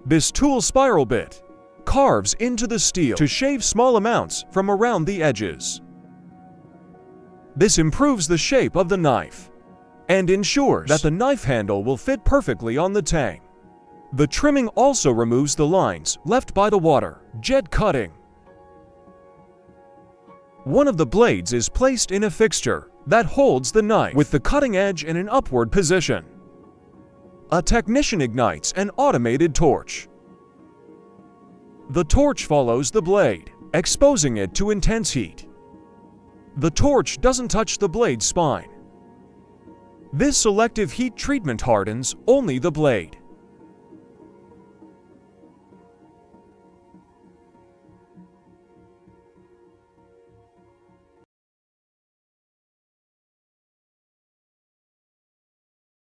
This tool spiral bit carves into the steel to shave small amounts from around the edges. This improves the shape of the knife and ensures that the knife handle will fit perfectly on the tang. The trimming also removes the lines left by the water jet cutting. One of the blades is placed in a fixture that holds the knife with the cutting edge in an upward position. A technician ignites an automated torch. The torch follows the blade, exposing it to intense heat. The torch doesn't touch the blade's spine. This selective heat treatment hardens only the blade.